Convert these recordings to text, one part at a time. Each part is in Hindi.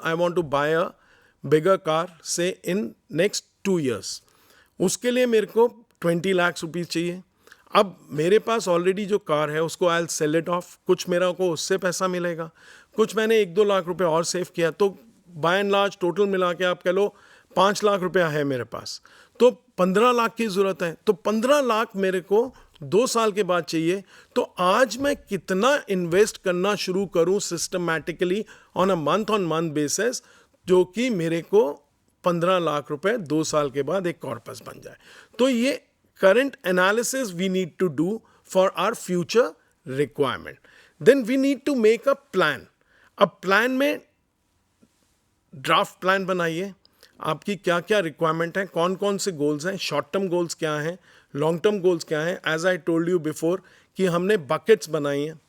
I want to buy a bigger car, say in next 2 years. उसके लिए मेरे को 20 लाख रुपीस चाहिए. अब मेरे पास ऑलरेडी जो कार है उसको आई सेल इट ऑफ, कुछ मेरा को उससे पैसा मिलेगा, कुछ मैंने 1-2 लाख रुपए और सेव किया, तो बाय एंड लार्ज टोटल मिला के आप कह लो 5 लाख रुपया है मेरे पास. तो 15 लाख की ज़रूरत है, तो 15 लाख मेरे को 2 साल के बाद चाहिए. तो आज मैं कितना इन्वेस्ट करना शुरू करूं systematically on on month basis, जो कि मेरे को 15 लाख रुपए 2 साल के बाद एक कॉर्पस बन जाए. तो ये current analysis we need to do for our future requirement. Then we need to make a plan. अब प्लान में ड्राफ्ट प्लान बनाइए, आपकी क्या क्या रिक्वायरमेंट है, कौन कौन से गोल्स हैं, शॉर्ट टर्म गोल्स क्या हैं, लॉन्ग टर्म गोल्स क्या हैं. As I told you before कि हमने बकेट्स बनाई हैं.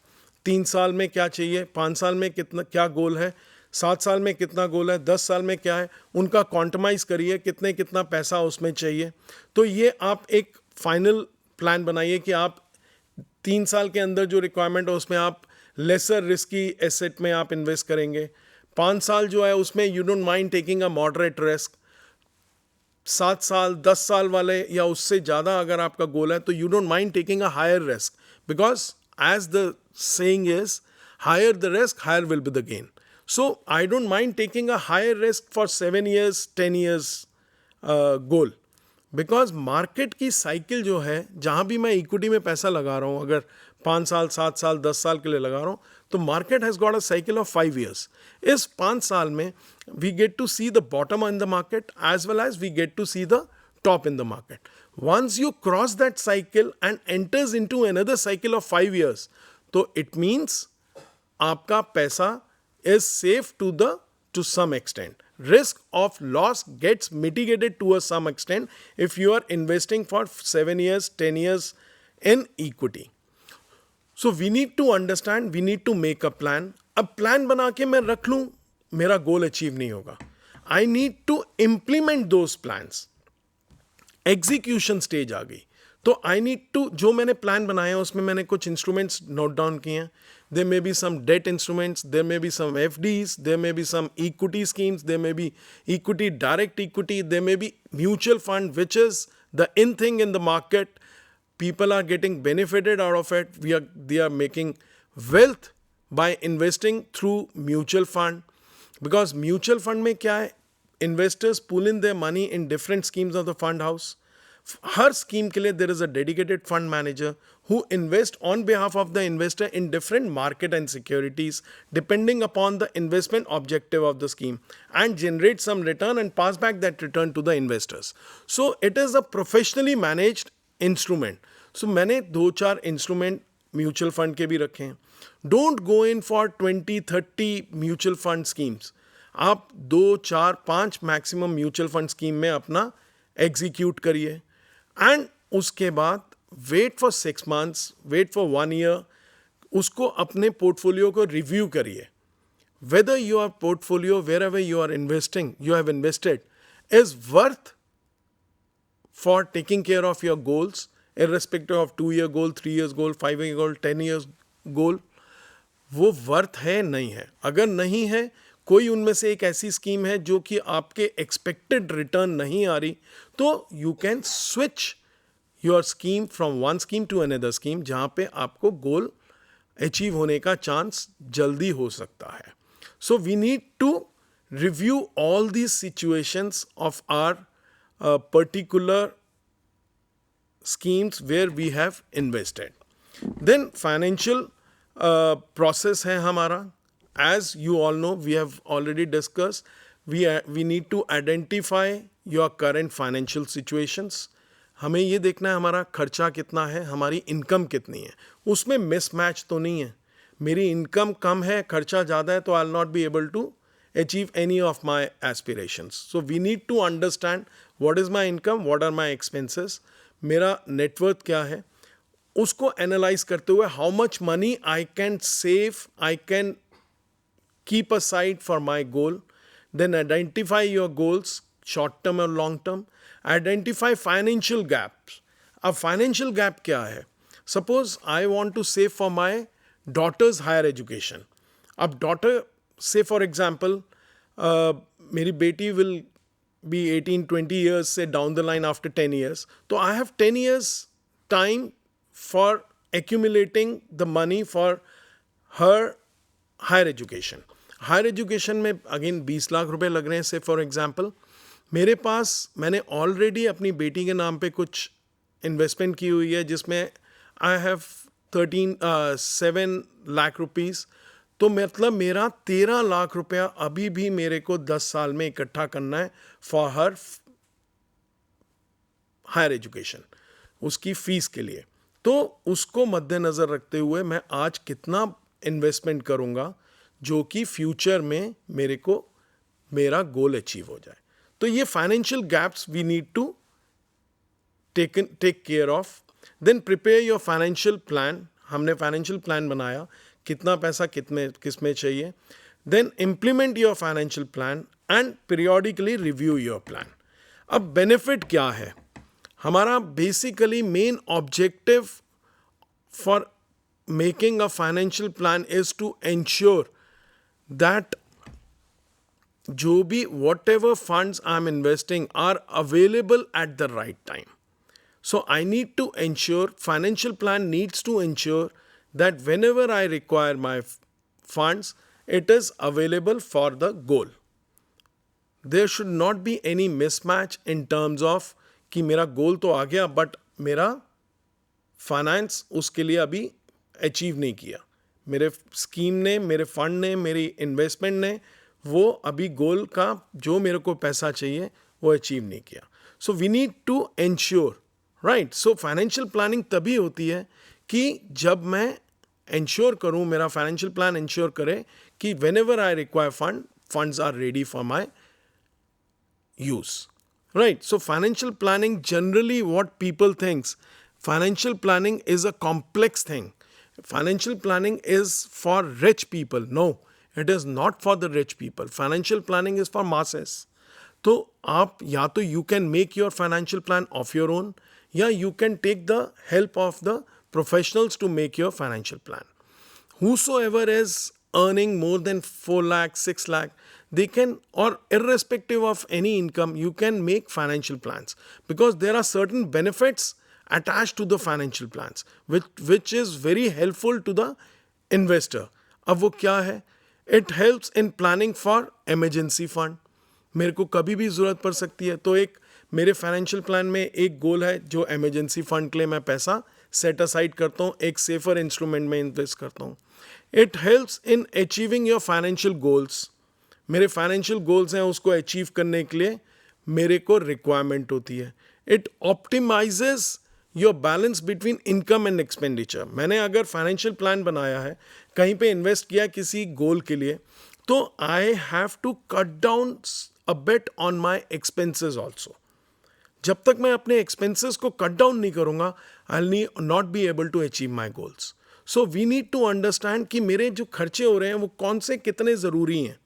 3 साल में क्या चाहिए, 5 साल में कितना क्या गोल है, 7 साल में कितना गोल है, 10 साल में क्या है, उनका क्वांटमाइज करिए कितना पैसा उसमें चाहिए. तो ये आप एक फाइनल प्लान बनाइए कि आप 3 साल के अंदर जो रिक्वायरमेंट है उसमें आप लेसर रिस्की एसेट में आप इन्वेस्ट करेंगे. 5 साल जो है उसमें you don't mind taking a moderate risk. 7 साल 10 साल वाले या उससे ज़्यादा अगर आपका गोल है तो you don't mind taking a higher risk, because as the saying is higher the risk higher will be the gain. So I don't mind taking a higher risk for 7 years, 10 years goal. Because market की साइकिल जो है, जहाँ भी मैं इक्विटी में पैसा लगा रहा हूँ, अगर 5 साल 7 साल 10 साल के लिए लगा रहा हूँ, तो market has got a cycle of 5 years. इस 5 साल में we get to see the bottom in the market as well as we get to see the top in the market. Once you cross that cycle and enters into another cycle of 5 years, तो इट मीन्स आपका पैसा is safe to some extent. Risk of loss gets mitigated to a some extent if you are investing for 7 years, 10 years in equity. So we need to understand, we need to make a plan. अब प्लान बना के मैं रख लूँ, मेरा गोल अचीव नहीं होगा. I need to implement those plans. Execution stage आ गई, तो आई नीड टू, जो मैंने प्लान बनाया उसमें मैंने कुछ इंस्ट्रूमेंट्स नोट डाउन किए हैं. There may be some debt instruments, there may be some FDs, there may be some equity schemes, there may be equity, direct equity, there may be mutual fund, which is the in thing in the market. People are getting benefited out of it. They are making wealth by investing through mutual fund. Because mutual fund में क्या है, investors pull in their money in different schemes of the fund house. Her scheme के लिए there is a dedicated fund manager who invest on behalf of the investor in different market and securities depending upon the investment objective of the scheme and generate some return and pass back that return to the investors. So it is a professionally managed instrument. So मैंने 2-4 इंस्ट्रूमेंट म्यूचुअल फंड के भी रखे हैं. Don't go in for 20-30 mutual fund schemes. आप 2-4-5 मैक्सिमम म्यूचुअल फंड स्कीम में अपना एग्जीक्यूट करिए एंड उसके बाद wait for 6 months, wait for 1 year, उसको अपने पोर्टफोलियो को रिव्यू करिए. Whether your portfolio wherever you are investing, you have invested, is worth for taking care of your goals, irrespective of 2-year goal, 3 years goal, 5-year goal, 10 years goal, वो वर्थ है नहीं है. अगर नहीं है, कोई उनमें से एक ऐसी स्कीम है जो कि आपके एक्सपेक्टेड रिटर्न नहीं आ रही, तो you can switch your scheme from one scheme to another scheme, जहाँ पे आपको गोल अचीव होने का चांस जल्दी हो सकता है. So we need to review all these situations of our particular schemes where we have invested. Then financial process है हमारा. As you all know, we have already discussed, we need to identify your current financial situations. हमें ये देखना है हमारा खर्चा कितना है, हमारी इनकम कितनी है. उसमें मिसमैच तो नहीं है. मेरी इनकम कम है, खर्चा ज़्यादा है, तो I will not be able to achieve any of my aspirations. So we need to understand what is my income, what are my expenses, मेरा नेटवर्थ क्या है, उसको एनालाइज करते हुए how much money I can save, I can keep aside for my goal. Then identify your goals, short term और long term. Identify financial gaps. अब financial gap क्या है? Suppose I want to save for my daughter's higher education. अब daughter, say for example, मेरी बेटी विल बी 18-20 ईयर्स से down the line after 10 years, तो I have 10 years time for accumulating the money for her higher education. Higher education again अगेन 20 लाख रुपए लग रहे हैं से फॉर एग्जांपल. मेरे पास मैंने ऑलरेडी अपनी बेटी के नाम पे कुछ इन्वेस्टमेंट की हुई है जिसमें आई हैव 7 लाख रुपीस. तो मतलब मेरा 13 लाख रुपया अभी भी मेरे को 10 साल में इकट्ठा करना है फॉर हर हायर एजुकेशन, उसकी फीस के लिए. तो उसको मद्देनज़र रखते हुए मैं आज कितना इन्वेस्टमेंट करूँगा जो कि फ्यूचर में मेरे को मेरा गोल अचीव हो जाए. तो ये financial gaps we need to take care of. Then prepare your financial plan. हमने फाइनेंशियल प्लान बनाया, कितना पैसा किस में चाहिए. Then implement your financial plan and periodically review your plan. अब बेनिफिट क्या है हमारा? Basically main objective for making a financial plan is to ensure that जो भी whatever funds I am investing are available at the right time. So I need to ensure, financial plan needs to ensure that whenever I require my funds, it is available for the goal. There should not be any mismatch in terms of कि मेरा गोल तो आ गया बट मेरा फाइनेंस उसके लिए अभी अचीव नहीं किया. मेरे स्कीम ने, मेरे फंड ने, मेरी इन्वेस्टमेंट ने वो अभी गोल का जो मेरे को पैसा चाहिए वो अचीव नहीं किया. So we need to ensure, right. So financial planning तभी होती है कि जब मैं इंश्योर करूं, मेरा फाइनेंशियल प्लान इंश्योर करे कि whenever I require funds are ready for my use, right. So financial planning generally what people thinks, financial planning is a complex thing. Financial planning is for rich people. No, it is not for the rich people. Financial planning is for masses. तो आप या तो you can make your financial plan of your own, या you can take the help of the professionals to make your financial plan. Whosoever is earning more than 4 lakh, 6 lakh, they can, or irrespective of any income, you can make financial plans because there are certain benefits attached to the financial plans which is very helpful to the investor. अब वो क्या है? It helps in planning for emergency fund. मेरे को कभी भी ज़रूरत पड़ सकती है, तो एक मेरे फाइनेंशियल प्लान में एक गोल है जो इमरजेंसी फंड के लिए मैं पैसा सेट असाइड करता हूँ, एक सेफर इंस्ट्रूमेंट में इन्वेस्ट करता हूँ. It helps in achieving your financial goals. मेरे फाइनेंशियल गोल्स हैं, उसको अचीव करने के लिए मेरे को रिक्वायरमेंट होती है. It optimises your balance between income and expenditure. मैंने अगर फाइनेंशियल प्लान बनाया है, कहीं पे इन्वेस्ट किया किसी गोल के लिए, तो I have to cut down a bit on my expenses also. जब तक मैं अपने एक्सपेंसेस को कट डाउन नहीं करूंगा, I will not be able to achieve my goals. So we need to understand कि मेरे जो खर्चे हो रहे हैं वो कौन से कितने ज़रूरी हैं,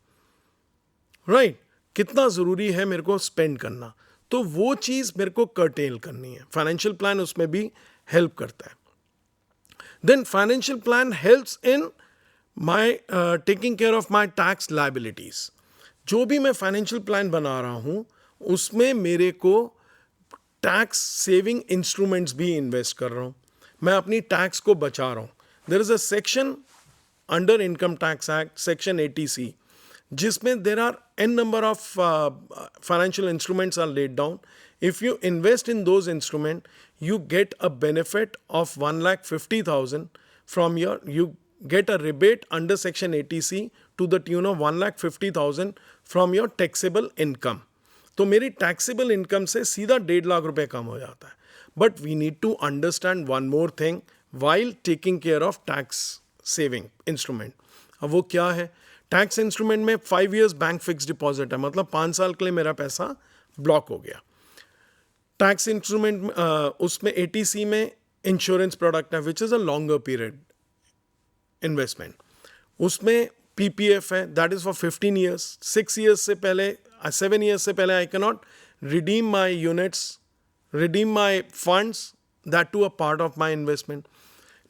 राइट. कितना ज़रूरी है मेरे को स्पेंड करना, तो वो चीज़ मेरे को कर्टेल करनी है. फाइनेंशियल प्लान उसमें भी हेल्प करता है. Then financial plan helps in my taking care of my tax liabilities. जो भी मैं फाइनेंशियल प्लान बना रहा हूँ उसमें मेरे को टैक्स सेविंग इंस्ट्रूमेंट्स भी इन्वेस्ट कर रहा हूँ. मैं अपनी टैक्स को बचा रहा हूँ. There is a section under income tax act, section 80C, जिसमें there are an number of financial instruments are laid down. If you invest in those instrument you get a benefit of 1,50,000 from your, you get a rebate under section 80C to the tune of 1,50,000 from your taxable income. तो मेरी taxable income से सीधा 1.5 लाख रुपए कम हो जाता है. But we need to understand one more thing while taking care of tax saving instrument. अब वो क्या है? टैक्स इंस्ट्रूमेंट में 5 years बैंक फिक्स डिपॉजिट है, मतलब 5 साल के लिए मेरा पैसा ब्लॉक हो गया. टैक्स इंस्ट्रूमेंट उसमें 80C में इंश्योरेंस प्रोडक्ट है which is a longer period investment. उसमें PPF है, that is for 15 years. 6 years से पहले, 7 years से पहले I can not redeem my units, redeem my funds, that too a part of my investment.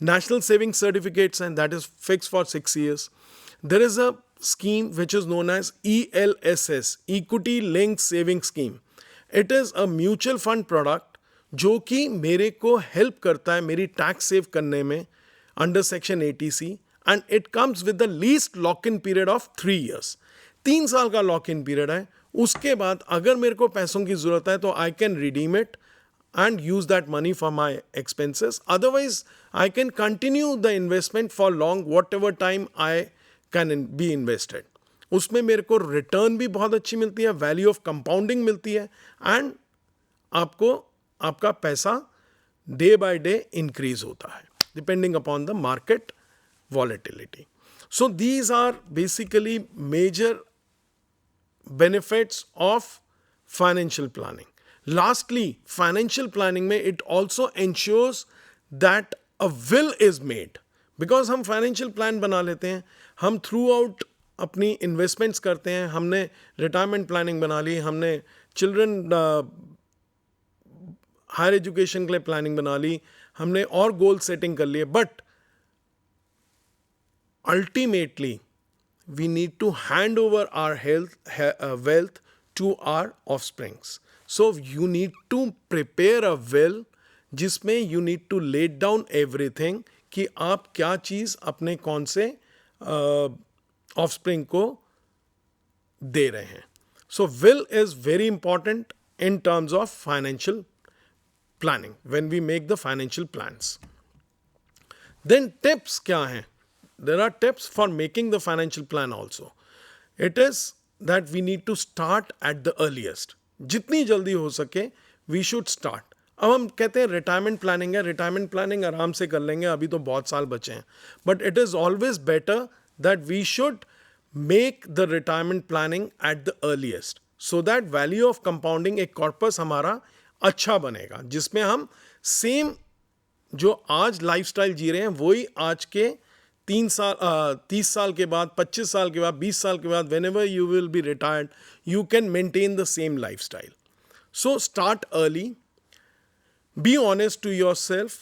National saving certificates हैं, that is fix for 6 years. There is a scheme which is known as ELSS, Equity Linked Saving Scheme. It is a mutual fund product जो कि मेरे को help करता है मेरी tax save करने में under section 80C, and it comes with the least lock-in period of 3 years. 3 साल का lock-in period है. उसके बाद अगर मेरे को पैसों की ज़रूरत है तो I can redeem it and use that money for my expenses. Otherwise, I can continue the investment for long, whatever time I can be invested. उसमें मेरे को रिटर्न भी बहुत अच्छी मिलती है, वैल्यू ऑफ कंपाउंडिंग मिलती है, एंड आपको आपका पैसा डे बाय डे इंक्रीज होता है depending upon the market volatility. So these are basically major benefits of financial planning. Lastly, financial planning में it also ensures that a will is made. Because हम financial plan बना लेते हैं, हम throughout अपनी investments करते हैं, हमने retirement planning बना ली, हमने children higher education के लिए planning बना ली, हमने और goal setting कर लिए, but ultimately we need to hand over our wealth to our offsprings. So you need to prepare a will जिसमें you need to lay down everything कि आप क्या चीज़ अपने कौन से offspring को दे रहे हैं. So will is very important in terms of financial planning when we make the financial plans. Then tips क्या हैं? There are tips for making the financial plan also. It is that we need to start at the earliest. जितनी जल्दी हो सके वी शुड स्टार्ट. अब हम कहते हैं रिटायरमेंट प्लानिंग है, रिटायरमेंट प्लानिंग आराम से कर लेंगे, अभी तो बहुत साल बचे हैं, but it is always better that we should make the retirement planning at the earliest so that value of compounding एक कॉर्पस हमारा अच्छा बनेगा जिसमें हम सेम जो आज लाइफस्टाइल जी रहे हैं वही आज के 30 साल के बाद, 25 साल के बाद, 20 साल के बाद, whenever you will be retired, you can maintain the same lifestyle. So start early, be honest to yourself,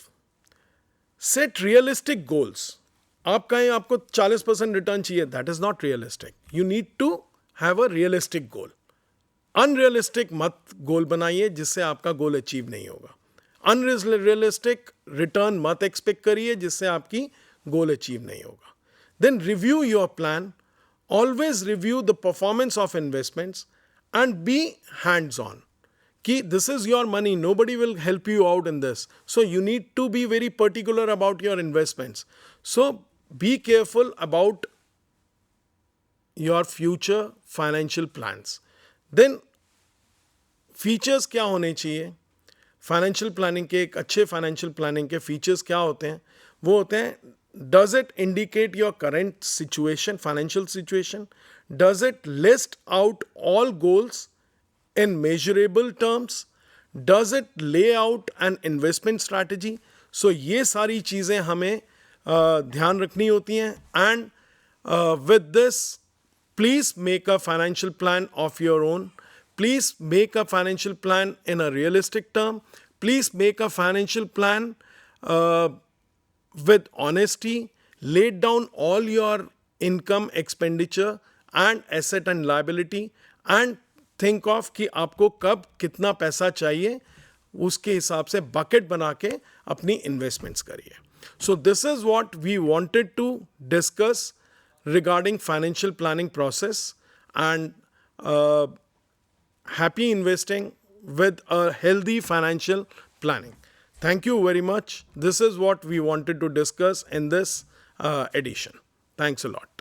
set realistic goals. आप कहें आपको 40% रिटर्न चाहिए, that is not realistic. You need to have a realistic goal. Unrealistic मत गोल बनाइए जिससे आपका गोल अचीव नहीं होगा. Unrealistic रिटर्न मत एक्सपेक्ट करिए जिससे आपकी गोल अचीव नहीं होगा. Then review your plan. Always review the performance of investments and be hands-on. कि this is your money. Nobody will help you out in this. So you need to be very particular about your investments. So be careful about your future financial plans. Then features क्या होने चाहिए? फाइनेंशियल प्लानिंग के एक अच्छे फाइनेंशियल प्लानिंग के फीचर्स क्या होते हैं? वो होते हैं, does it indicate your current situation, financial situation? Does it list out all goals in measurable terms? Does it lay out an investment strategy? So ये सारी चीज़ें हमें ध्यान रखनी होती हैं. And with this, please make a financial plan of your own. Please make a financial plan in a realistic term. Please make a financial plan with honesty. Lay down all your income, expenditure and asset and liability, and think of कि आपको कब कितना पैसा चाहिए, उसके हिसाब से bucket बना के अपनी investments करिए. So this is what we wanted to discuss regarding financial planning process, and happy investing with a healthy financial planning. Thank you very much. This is what we wanted to discuss in this edition. Thanks a lot.